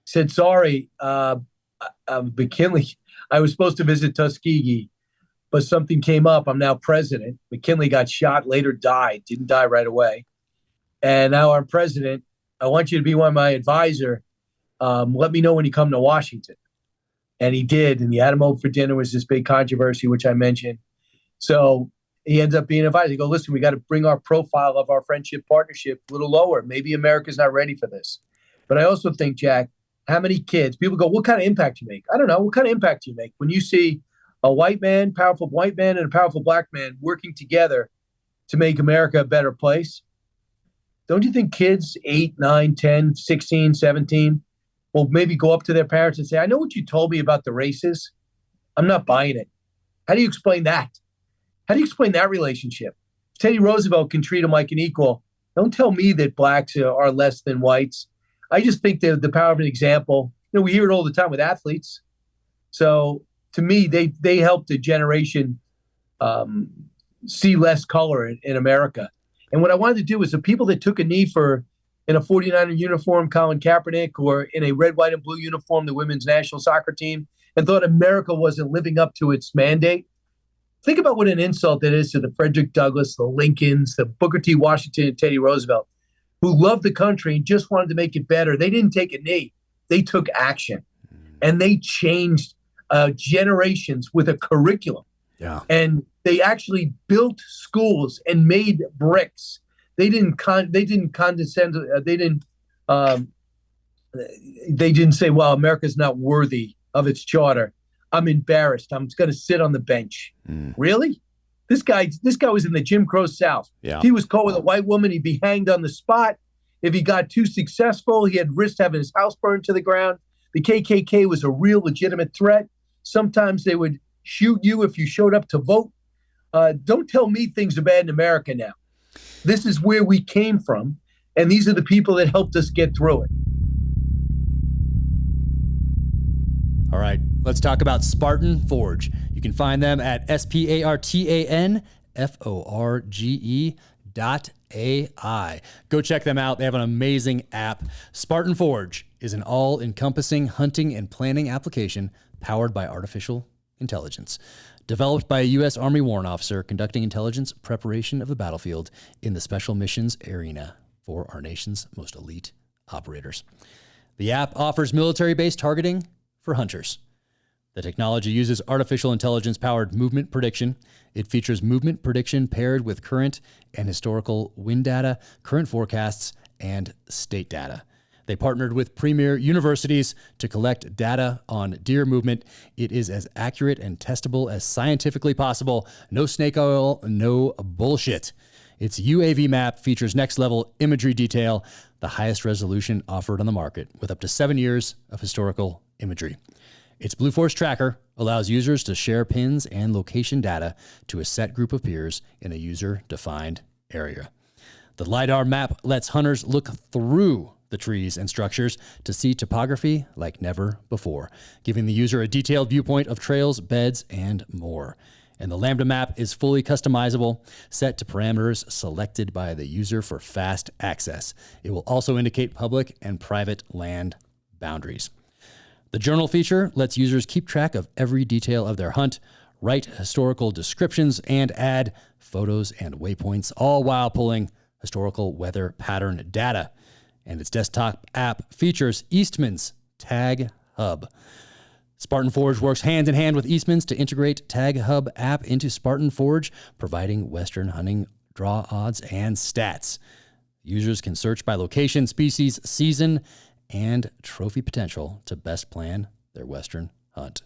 Said, sorry, McKinley, I was supposed to visit Tuskegee, but something came up. I'm now president. McKinley got shot, later died, didn't die right away. And now I'm president. I want you to be my advisor. Let me know when you come to Washington. And he did. And he had him over for dinner. Was this big controversy, which I mentioned. So he ends up being advised. He goes, listen, we got to bring our profile of our friendship partnership a little lower. Maybe America's not ready for this. But I also think, Jack, how many kids, people go, what kind of impact you make? I don't know. What kind of impact do you make when you see a white man, powerful white man, and a powerful black man working together to make America a better place? Don't you think kids 8, 9, 10, 16, 17 will maybe go up to their parents and say, I know what you told me about the races. I'm not buying it. How do you explain that? How do you explain that relationship? Teddy Roosevelt can treat him like an equal. Don't tell me that blacks are less than whites. I just think the power of an example, we hear it all the time with athletes. So to me, they helped a generation see less color in America. And what I wanted to do was the people that took a knee in a 49er uniform, Colin Kaepernick, or in a red, white, and blue uniform, the women's national soccer team, and thought America wasn't living up to its mandate. Think about what an insult that is to the Frederick Douglass, the Lincolns, the Booker T. Washington, and Teddy Roosevelt, who loved the country and just wanted to make it better. They didn't take a knee. They took action. And they changed generations with a curriculum. Yeah. And they actually built schools and made bricks. They didn't condescend. They didn't say, well, America's not worthy of its charter. I'm embarrassed. I'm going to sit on the bench. Really? This guy was in the Jim Crow South. Yeah. If he was caught with a white woman, he'd be hanged on the spot. If he got too successful, he had risked having his house burned to the ground. The KKK was a real legitimate threat. Sometimes they would shoot you if you showed up to vote. Don't tell me things are bad in America now. This is where we came from, and these are the people that helped us get through it. All right, let's talk about Spartan Forge. You can find them at SpartanForge.ai. Go check them out. They have an amazing app. Spartan Forge is an all-encompassing hunting and planning application powered by artificial intelligence. Developed by a U.S. Army warrant officer conducting intelligence preparation of the battlefield in the special missions arena for our nation's most elite operators. The app offers military-based targeting for hunters. The technology uses artificial intelligence-powered movement prediction. It features movement prediction paired with current and historical wind data, current forecasts, and state data. They partnered with premier universities to collect data on deer movement. It is as accurate and testable as scientifically possible. No snake oil, no bullshit. Its UAV map features next-level imagery detail, the highest resolution offered on the market, with up to 7 years of historical imagery. Its Blue Force tracker allows users to share pins and location data to a set group of peers in a user-defined area. The LiDAR map lets hunters look through the trees and structures to see topography like never before, giving the user a detailed viewpoint of trails, beds, and more. And the Lambda map is fully customizable, set to parameters selected by the user for fast access. It will also indicate public and private land boundaries. The journal feature lets users keep track of every detail of their hunt, write historical descriptions, and add photos and waypoints, all while pulling historical weather pattern data. And its desktop app features Eastman's Tag Hub. Spartan Forge works hand in hand with Eastman's to integrate Tag Hub app into Spartan Forge, providing Western hunting draw odds and stats. Users can search by location, species, season, and trophy potential to best plan their Western hunt.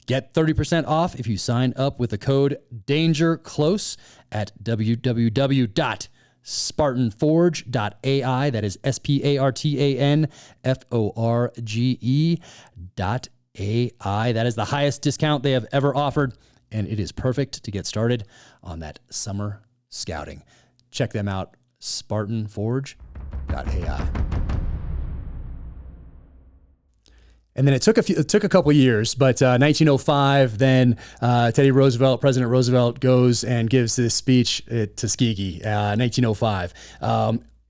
Get 30% off if you sign up with the code DANGERCLOSE at www.spartanforge.ai. That is SpartanForge.ai. That is the highest discount they have ever offered, and it is perfect to get started on that summer scouting. Check them out, SpartanForge.ai. And then it took a couple years, but 1905, then President Roosevelt goes and gives this speech at Tuskegee, 1905.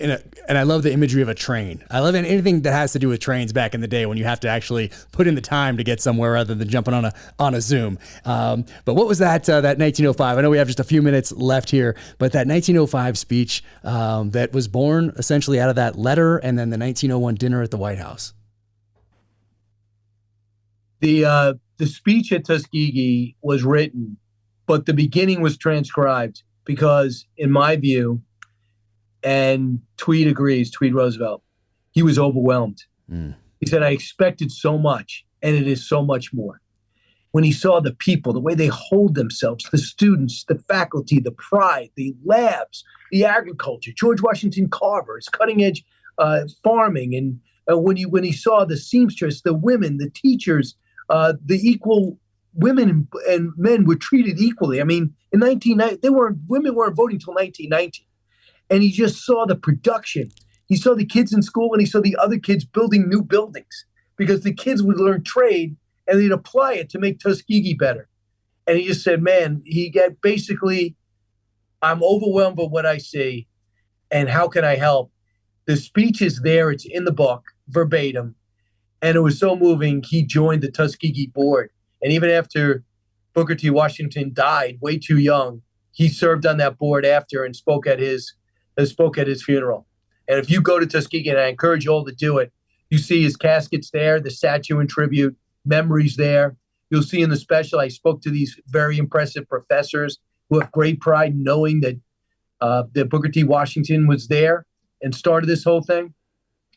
and I love the imagery of a train. I love anything that has to do with trains back in the day when you have to actually put in the time to get somewhere rather than jumping on a Zoom. But what was that 1905? I know we have just a few minutes left here, but that 1905 speech that was born essentially out of that letter and then the 1901 dinner at the White House. The speech at Tuskegee was written, but the beginning was transcribed because, in my view, and Tweed agrees, Tweed Roosevelt, he was overwhelmed. He said, I expected so much, and it is so much more. When he saw the people, the way they hold themselves, the students, the faculty, the pride, the labs, the agriculture, George Washington Carver, his cutting edge farming, and when he saw the seamstress, the women, the teachers, the equal women and men were treated equally. I mean, in 1990, women weren't voting until 1919. And he just saw the production. He saw the kids in school and he saw the other kids building new buildings because the kids would learn trade and they'd apply it to make Tuskegee better. And he just said, man, basically, I'm overwhelmed by what I see and how can I help? The speech is there. It's in the book, verbatim. And it was so moving, he joined the Tuskegee board. And even after Booker T. Washington died way too young, he served on that board after and spoke at his funeral. And if you go to Tuskegee, and I encourage you all to do it, you see his casket's there, the statue and tribute, memories there. You'll see in the special, I spoke to these very impressive professors who have great pride knowing that Booker T. Washington was there and started this whole thing.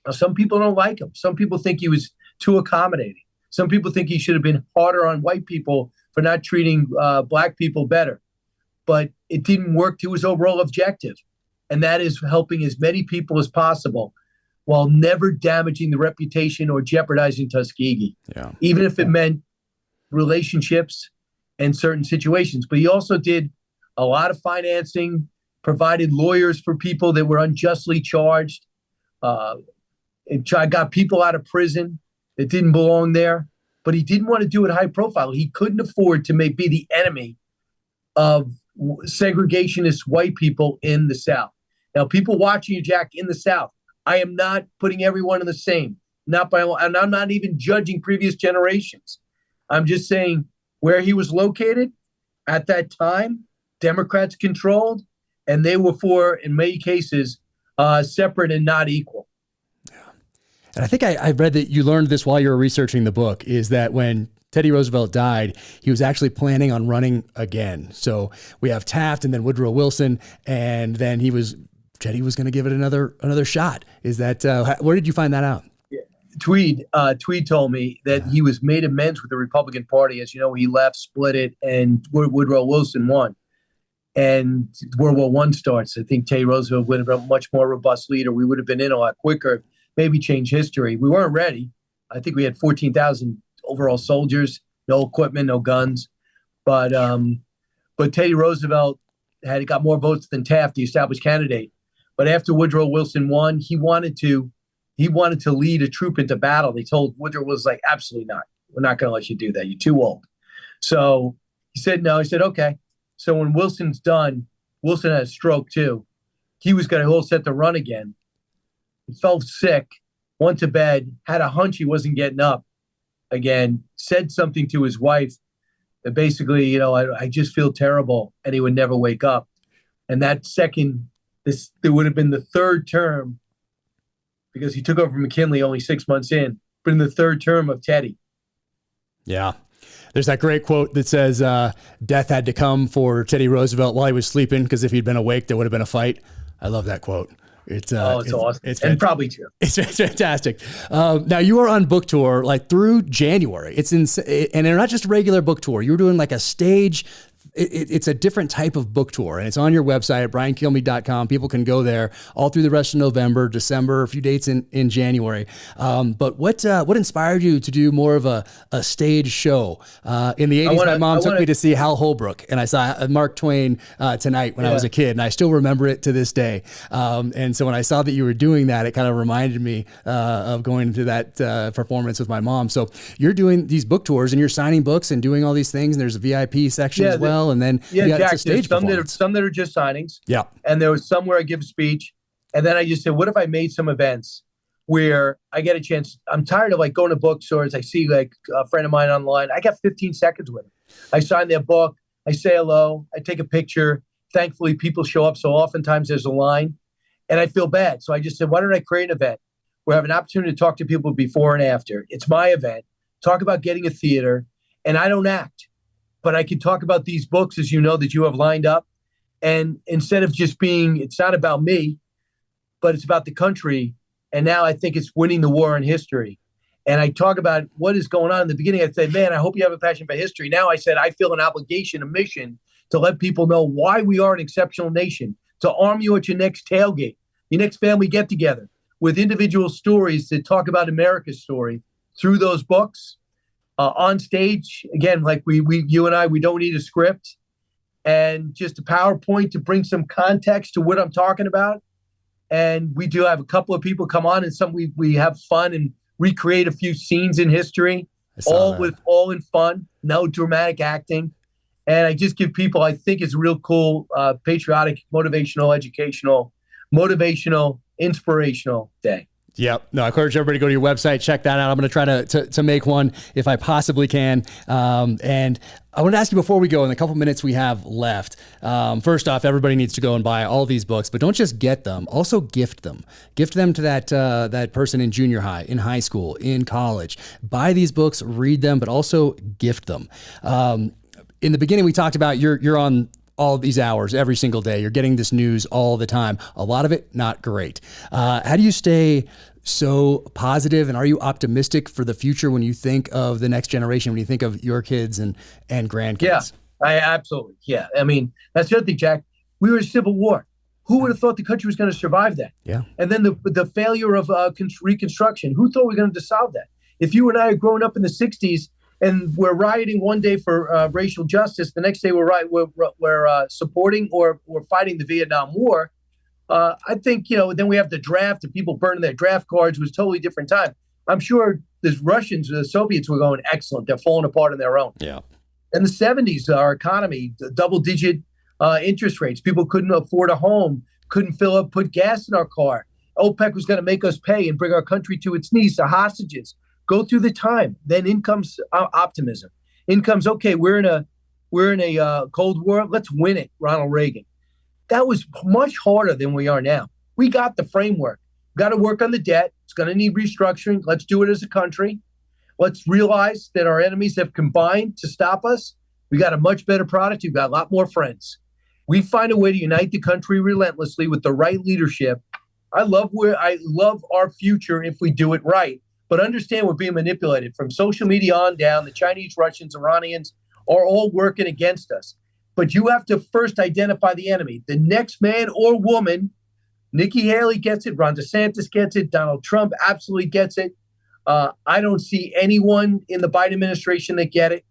Now, some people don't like him. Some people think he was too accommodating. Some people think he should have been harder on white people for not treating black people better. But it didn't work to his overall objective. And that is helping as many people as possible while never damaging the reputation or jeopardizing Tuskegee, even if it meant relationships and certain situations. But he also did a lot of financing, provided lawyers for people that were unjustly charged, got people out of prison that didn't belong there. But he didn't want to do it high profile. He couldn't afford to be the enemy of segregationist white people in the South. Now, people watching you, Jack, in the South, I am not putting everyone in the same. And I'm not even judging previous generations. I'm just saying where he was located at that time, Democrats controlled, and they were for, in many cases, separate and not equal. Yeah. And I think I read that you learned this while you were researching the book, is that when Teddy Roosevelt died, he was actually planning on running again. So we have Taft and then Woodrow Wilson, and then Teddy was going to give it another shot. Is that, where did you find that out? Yeah. Tweed told me that he was made amends with the Republican Party. As you know, he left, split it, and Woodrow Wilson won. And World War I starts. I think Teddy Roosevelt would have been a much more robust leader. We would have been in a lot quicker, maybe change history. We weren't ready. I think we had 14,000 overall soldiers, no equipment, no guns. But Teddy Roosevelt got more votes than Taft, the established candidate. But after Woodrow Wilson won, he wanted to lead a troop into battle. They told Woodrow was like, absolutely not. We're not going to let you do that. You're too old. So he said no. He said, okay. So when Wilson's done, Wilson had a stroke too. He was going to all set to run again. He felt sick, went to bed, had a hunch he wasn't getting up again, said something to his wife that basically, I just feel terrible, and he would never wake up. And that second, there would have been the third term, because he took over from McKinley only 6 months in, but in the third term of Teddy. Yeah. There's that great quote that says, death had to come for Teddy Roosevelt while he was sleeping, because if he'd been awake, there would have been a fight. I love that quote. It's awesome. And probably true. It's fantastic. Now you are on book tour through January. It's insane, and they're not just a regular book tour. You're doing a stage. It's a different type of book tour, and it's on your website at briankilmeade.com. People can go there all through the rest of November, December, a few dates in January. But what inspired you to do more of a stage show? In the 80s, my mom took me to see Hal Holbrook, and I saw Mark Twain tonight when I was a kid, and I still remember it to this day. And so when I saw that you were doing that, it kind of reminded me of going to that performance with my mom. So you're doing these book tours, and you're signing books and doing all these things, and there's a VIP section as well. And then Jack, it's a stage some that are just signings. Yeah. And there was some where I give a speech, And then I just said, what if I made some events where I get a chance? I'm tired of like going to bookstores. I see like a friend of mine online. I got 15 seconds with them. I sign their book. I say hello. I take a picture. Thankfully, people show up. So oftentimes there's a line and I feel bad. So I just said, why don't I create an event where I have an opportunity to talk to people before and after? It's my event. Talk about getting a theater. And I don't act, but I can talk about these books, as you know, that you have lined up. And instead of just being, it's not about me, but it's about the country. And now I think it's winning the war on history. And I talk about what is going on. In the beginning, I said, man, I hope you have a passion for history. Now I said, I feel an obligation, a mission to let people know why we are an exceptional nation, to arm you at your next tailgate, your next family get together with individual stories that talk about America's story through those books. On stage, again, like you and I, we don't need a script and just a PowerPoint to bring some context to what I'm talking about. And we do have a couple of people come on, and we have fun and recreate a few scenes in history, all in fun, no dramatic acting. And I just give people, I think it's a real cool, patriotic, motivational, educational, inspirational day. Yep. No, I encourage everybody to go to your website, check that out. I'm going to try to make one if I possibly can. And I want to ask you before we go, in the couple minutes we have left, first off, everybody needs to go and buy all these books, but don't just get them, also gift them. Gift them to that person in junior high, in high school, in college. Buy these books, read them, but also gift them. In the beginning, we talked about you're on all these hours every single day. You're getting this news all the time. A lot of it, not great. How do you stay so positive, and are you optimistic for the future when you think of the next generation, when you think of your kids and grandkids? Yeah, I absolutely. Yeah. I mean, that's the other thing, Jack. We were in a civil war. Who would have thought the country was going to survive that? Yeah. And then the failure of Reconstruction. Who thought we were going to solve that? If you and I had grown up in the 60s and we're rioting one day for racial justice, the next day we're supporting or we're fighting the Vietnam War. I think, then we have the draft and people burning their draft cards. It was a totally different time. I'm sure the Russians, the Soviets were going, excellent. They're falling apart on their own. Yeah. In the 70s, our economy, double-digit interest rates. People couldn't afford a home, couldn't fill up, put gas in our car. OPEC was going to make us pay and bring our country to its knees, the hostages. Go through the time. Then in comes optimism. In comes, okay, we're in a Cold War. Let's win it, Ronald Reagan. That was much harder than we are now. We got the framework. Got to work on the debt. It's going to need restructuring. Let's do it as a country. Let's realize that our enemies have combined to stop us. We got a much better product. We've got a lot more friends. We find a way to unite the country relentlessly with the right leadership. I love our future if we do it right. But understand we're being manipulated from social media on down. The Chinese, Russians, Iranians are all working against us. But you have to first identify the enemy. The next man or woman, Nikki Haley gets it, Ron DeSantis gets it, Donald Trump absolutely gets it. I don't see anyone in the Biden administration that get it.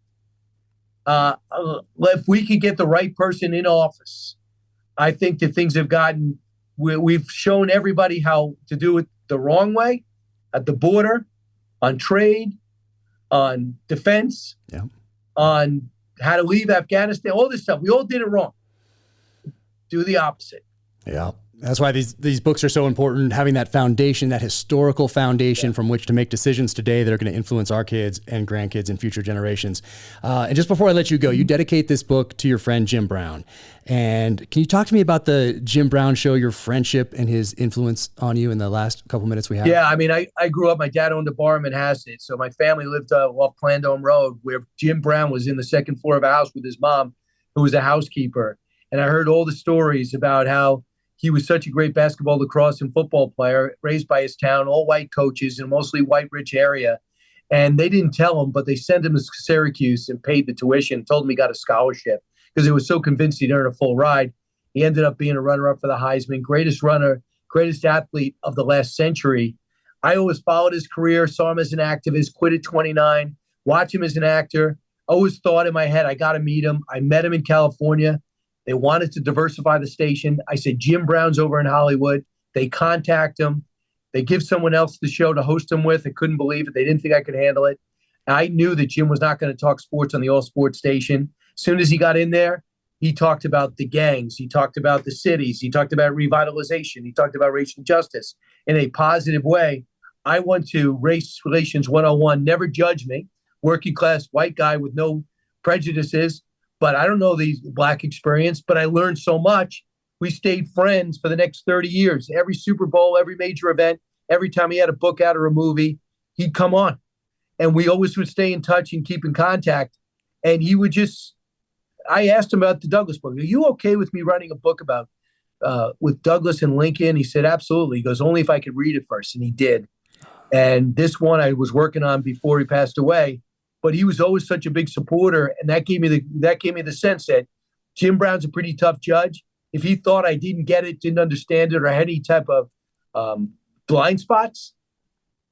If we could get the right person in office, I think that things have gotten, we've shown everybody how to do it the wrong way, at the border, on trade, on defense, on how to leave Afghanistan, all this stuff. We all did it wrong. Do the opposite. Yeah. That's why these books are so important, having that foundation, that historical foundation from which to make decisions today that are going to influence our kids and grandkids and future generations. And just before I let you go, you dedicate this book to your friend Jim Brown. And can you talk to me about the Jim Brown Show, your friendship and his influence on you in the last couple minutes we have? Yeah, I mean, I grew up, my dad owned a bar in Manhasset. So my family lived off Plandome Road, where Jim Brown was in the second floor of a house with his mom, who was a housekeeper. And I heard all the stories about how he was such a great basketball, lacrosse, and football player, raised by his town, all white coaches in a mostly white, rich area. And they didn't tell him, but they sent him to Syracuse and paid the tuition, told him he got a scholarship because they were so convinced he'd earn a full ride. He ended up being a runner-up for the Heisman, greatest runner, greatest athlete of the last century. I always followed his career, saw him as an activist, quit at 29, watch him as an actor. Always thought in my head, I got to meet him. I met him in California. They wanted to diversify the station. I said, Jim Brown's over in Hollywood. They contact him. They give someone else the show to host him with. I couldn't believe it. They didn't think I could handle it. I knew that Jim was not going to talk sports on the all sports station. As soon as he got in there, he talked about the gangs. He talked about the cities. He talked about revitalization. He talked about racial justice in a positive way. I went to Race Relations 101, never judge me, working class white guy with no prejudices, but I don't know the Black experience, but I learned so much. We stayed friends for the next 30 years. Every Super Bowl, every major event, every time he had a book out or a movie, he'd come on. And we always would stay in touch and keep in contact. And he would just, I asked him about the Douglas book. Are you okay with me writing a book about, with Douglas and Lincoln? He said, absolutely. He goes, only if I could read it first. And he did. And this one I was working on before he passed away, but he was always such a big supporter. And that gave me the sense that Jim Brown's a pretty tough judge. If he thought I didn't get it, didn't understand it, or had any type of blind spots,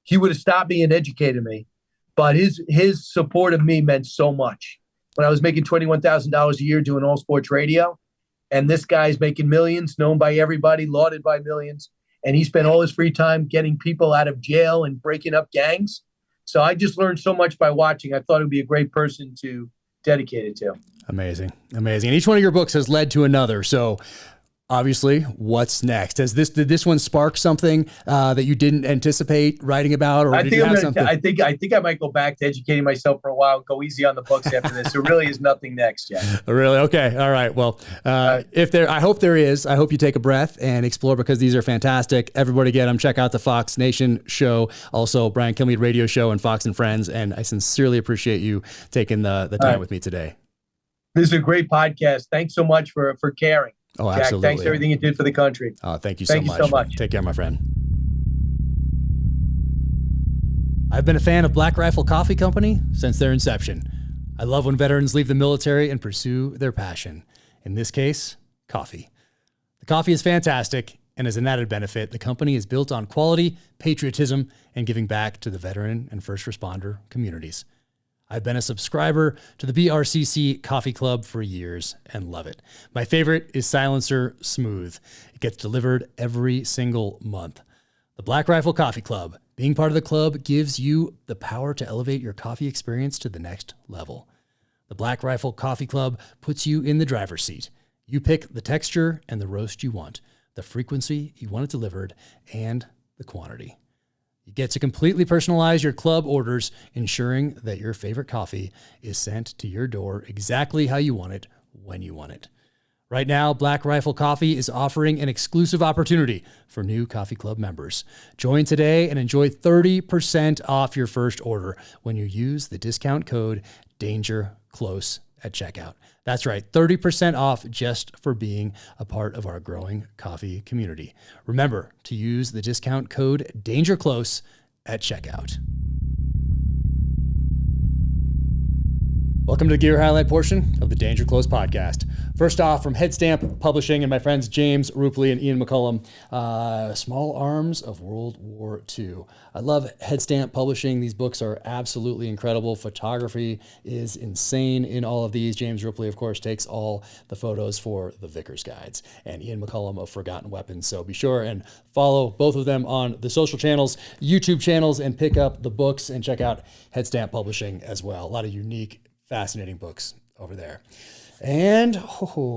he would have stopped me and educated me. But his support of me meant so much. When I was making $21,000 a year doing all sports radio, and this guy's making millions, known by everybody, lauded by millions, and he spent all his free time getting people out of jail and breaking up gangs. So I just learned so much by watching. I thought it would be a great person to dedicate it to. Amazing. Amazing. And each one of your books has led to another. So obviously, what's next? Did this one spark something that you didn't anticipate writing about, or did you have something? I think I might go back to educating myself for a while and go easy on the books after this. There really is nothing next yet. Really? Okay. All right. Well, I hope there is. I hope you take a breath and explore, because these are fantastic. Everybody get them. Check out the Fox Nation show, also Brian Kilmeade Radio Show and Fox and Friends. And I sincerely appreciate you taking the time with me today. This is a great podcast. Thanks so much for caring. Oh, Jack, absolutely. thanks for everything you did for the country. Oh, thank you so much. Take care, my friend. I've been a fan of Black Rifle Coffee Company since their inception. I love when veterans leave the military and pursue their passion. In this case, coffee. The coffee is fantastic, and as an added benefit, the company is built on quality, patriotism, and giving back to the veteran and first responder communities. I've been a subscriber to the BRCC Coffee Club for years and love it. My favorite is Silencer Smooth. It gets delivered every single month. The Black Rifle Coffee Club. Being part of the club gives you the power to elevate your coffee experience to the next level. The Black Rifle Coffee Club puts you in the driver's seat. You pick the texture and the roast you want, the frequency you want it delivered, and the quantity. You get to completely personalize your club orders, ensuring that your favorite coffee is sent to your door exactly how you want it, when you want it. Right now, Black Rifle Coffee is offering an exclusive opportunity for new coffee club members. Join today and enjoy 30% off your first order when you use the discount code DANGERCLOSE at checkout. That's right, 30% off just for being a part of our growing coffee community. Remember to use the discount code DANGERCLOSE at checkout. Welcome to the gear highlight portion of the Danger Close podcast. First off, from Headstamp Publishing and my friends James Rupley and Ian McCullum, Small Arms of World War II. I love Headstamp Publishing. These books are absolutely incredible. Photography is insane in all of these. James Rupley, of course, takes all the photos for the Vickers Guides, and Ian McCullum of Forgotten Weapons. So be sure and follow both of them on the social channels, YouTube channels, and pick up the books and check out Headstamp Publishing as well. A lot of unique, fascinating books over there. And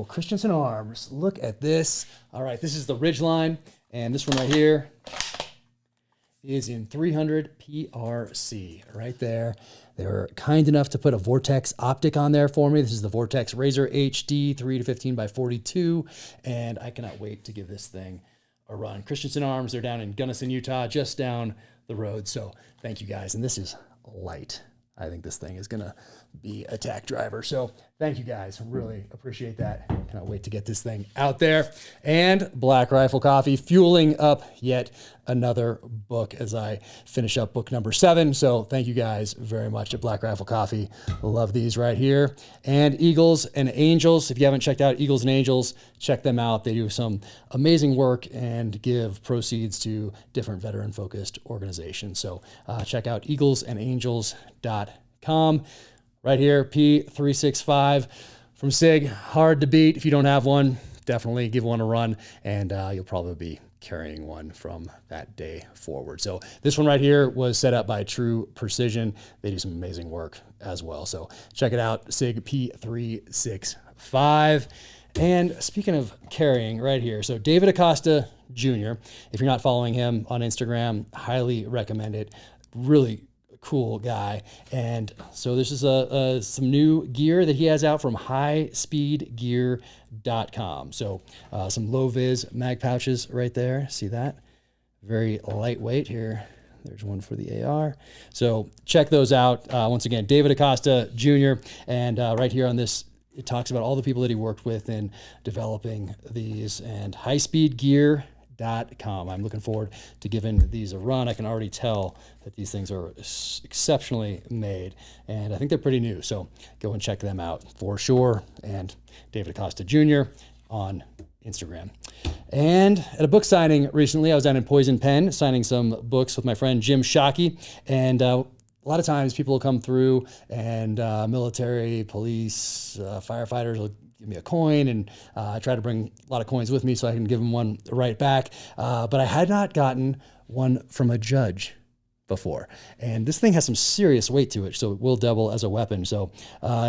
Christensen Arms, look at this. All right, this is the Ridgeline, and this one right here is in 300 PRC right there. They were kind enough to put a Vortex optic on there for me. This is the Vortex Razor HD 3 to 15 by 42, and I cannot wait to give this thing a run. Christensen Arms, they're down in Gunnison, Utah, just down the road. So thank you guys, and this is light. I think this thing is going to be a tack driver. So thank you guys. Really appreciate that. Cannot wait to get this thing out there. And Black Rifle Coffee fueling up yet another book as I finish up book number 7. So thank you guys very much at Black Rifle Coffee. Love these right here. And Eagles and Angels. If you haven't checked out Eagles and Angels, check them out. They do some amazing work and give proceeds to different veteran-focused organizations. So check out eaglesandangels.com. Right here, P365 from SIG. Hard to beat. If you don't have one, definitely give one a run, and you'll probably be carrying one from that day forward. So this one right here was set up by True Precision. They do some amazing work as well. So check it out, SIG P365. And speaking of carrying right here, so David Acosta Jr., if you're not following him on Instagram, highly recommend it. Really cool guy. And so this is some new gear that he has out from highspeedgear.com. So some low vis mag pouches right there. See that? Very lightweight here. There's one for the AR. So check those out. Once again, David Acosta Jr. And right here on this, it talks about all the people that he worked with in developing these, and highspeedgear.com. I'm looking forward to giving these a run. I can already tell that these things are exceptionally made, and I think they're pretty new. So go and check them out for sure. And David Acosta Jr. on Instagram. And at a book signing recently, I was down in Poison Pen signing some books with my friend Jim Shockey, and a lot of times people will come through and military, police, firefighters will give me a coin, and I try to bring a lot of coins with me so I can give them one right back. But I had not gotten one from a judge before. And this thing has some serious weight to it, so it will double as a weapon. So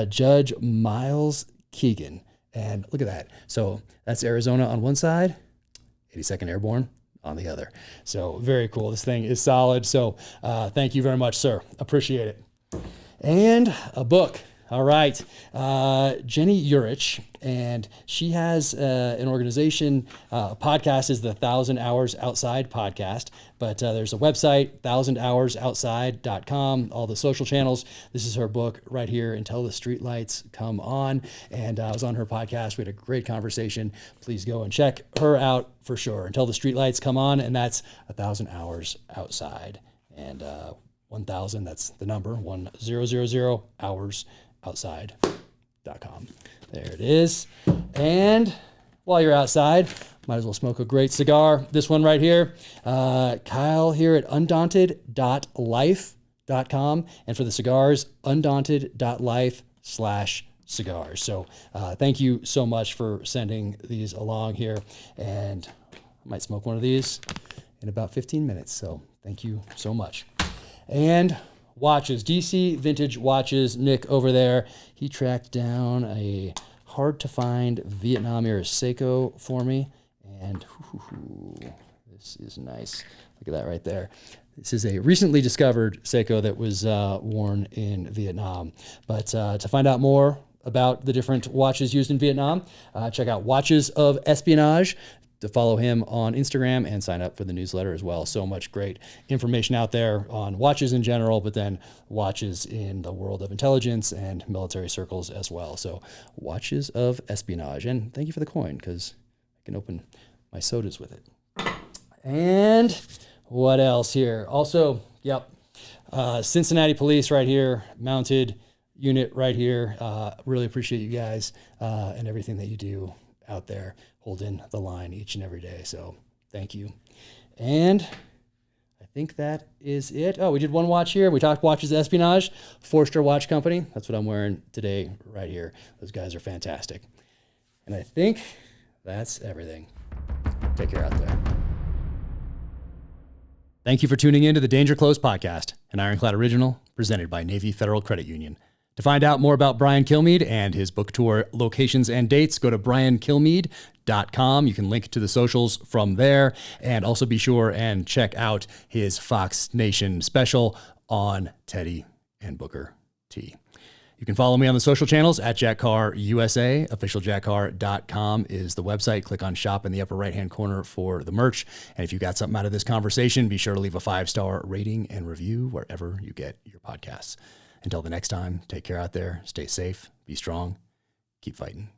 Judge Miles Keegan. And look at that. So that's Arizona on one side, 82nd Airborne on the other. So very cool. This thing is solid. So thank you very much, sir. Appreciate it. And a book. All right. Ginny Yurich, and she has an organization. Podcast is the 1,000 Hours Outside podcast, but there's a website, 1000hoursoutside.com, all the social channels. This is her book right here, Until the Streetlights Come On. And I was on her podcast. We had a great conversation. Please go and check her out for sure. Until the Streetlights Come On, and that's 1,000 Hours Outside. And 1,000, that's the number, 1000 hours outside.com. There it is. And while you're outside, might as well smoke a great cigar. This one right here, Kyle here at undaunted.life.com. And for the cigars, undaunted.life/cigars. So thank you so much for sending these along here. And I might smoke one of these in about 15 minutes. So thank you so much. And watches, DC Vintage Watches. Nick over there, he tracked down a hard-to-find Vietnam-era Seiko for me. And this is nice. Look at that right there. This is a recently discovered Seiko that was worn in Vietnam. But to find out more about the different watches used in Vietnam, check out Watches of Espionage, to follow him on Instagram and sign up for the newsletter as well. So much great information out there on watches in general, but then watches in the world of intelligence and military circles as well. So Watches of Espionage. And thank you for the coin, because I can open my sodas with it. And what else here? Also, Cincinnati Police right here, mounted unit right here. Really appreciate you guys and everything that you do out there, holding the line each and every day. So thank you. And I think that is it. Oh, we did one watch here. We talked Watches Espionage, Forster Watch Company. That's what I'm wearing today right here. Those guys are fantastic. And I think that's everything. Take care out there. Thank you for tuning in to the Danger Close podcast, an Ironclad original presented by Navy Federal Credit Union. To find out more about Brian Kilmeade and his book tour locations and dates, go to briankilmeade.com. You can link to the socials from there, and also be sure and check out his Fox Nation special on Teddy and Booker T. You can follow me on the social channels at Jack Carr USA. Officialjackcarr.com is the website. Click on shop in the upper right-hand corner for the merch. And if you got something out of this conversation, be sure to leave a 5-star rating and review wherever you get your podcasts. Until the next time, take care out there, stay safe, be strong, keep fighting.